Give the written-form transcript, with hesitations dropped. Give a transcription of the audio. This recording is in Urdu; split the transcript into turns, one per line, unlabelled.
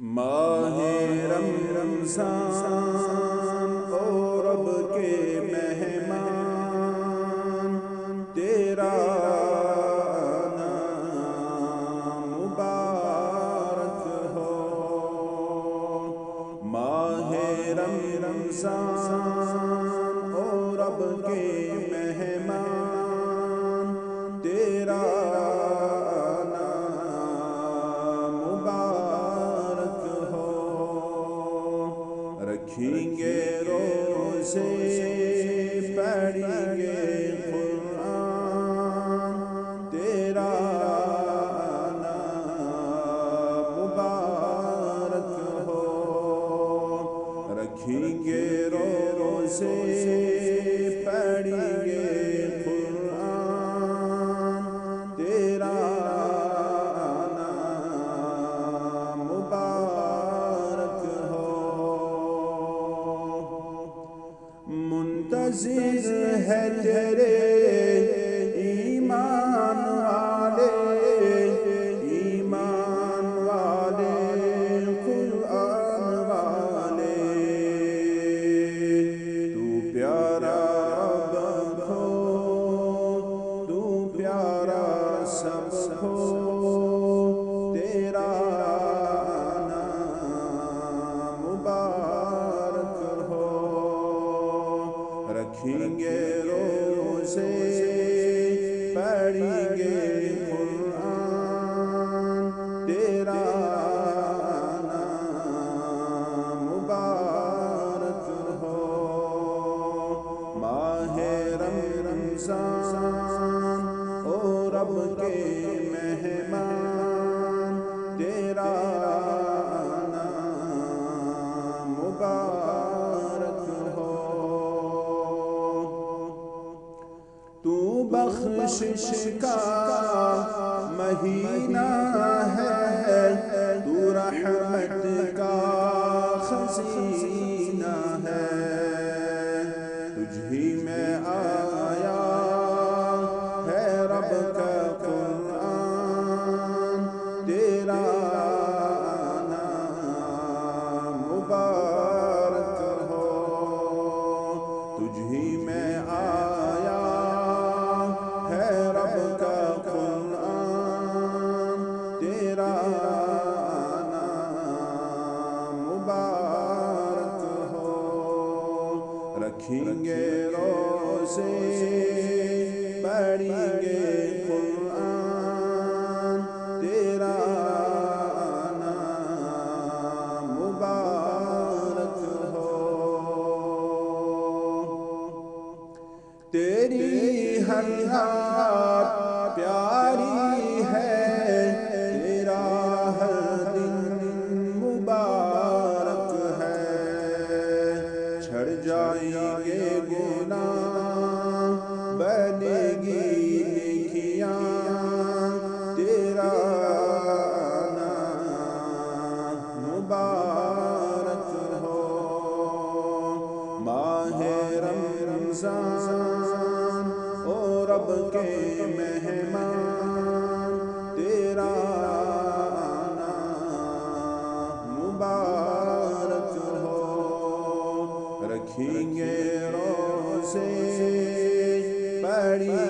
ماہ رمضان او رب کے مہمان، تیرا نام مبارک ہو۔ ماہ رمضان او رب کے مہمان، تیرا رکھیں گے روزے، پڑھیں گے قرآن، تیرا نام مبارک ہو۔ رکھیں گے روزے، پڑھیں گے قرآن، تیرا نام مبارک ہو۔ منتظر ہے تیرے ایمان والے قرآن والے، تو پیارا رب ہو، تو پیارا سب ہو، تیرا نام مبارک ہو۔ رکھیں گے روزے، پڑھیں گے قرآن، تیرا نام مبارک ہو۔ ماہ رمضان او رب کے مہمان، تیرا نام مبارک ہو۔ تو بخشش کا مہینہ ہے، تو رحمت کا خزینہ ہے، تجھ ہی میں آیا ہے رب کا قرآن، تیرا نام مبارک ہو۔ تجھ ہی میں آیا ہے رب کا قرآن، تیرا نام مبارک ہو۔ رکھیں گے روزے، پڑھیں گے قرآن، تیرا نام مبارک ہو۔ تیری ہر رات پیاری ہے، تیرا ہر دن مبارک ہے، چھڑ جائیں گے گناہ، بنے گی نیکیاں، تیرا نام مبارک ہو۔ ماہ رمضان او رب کے مہمان، تیرا نام مبارک ہو۔ رکھیں گے روزے، پڑھیں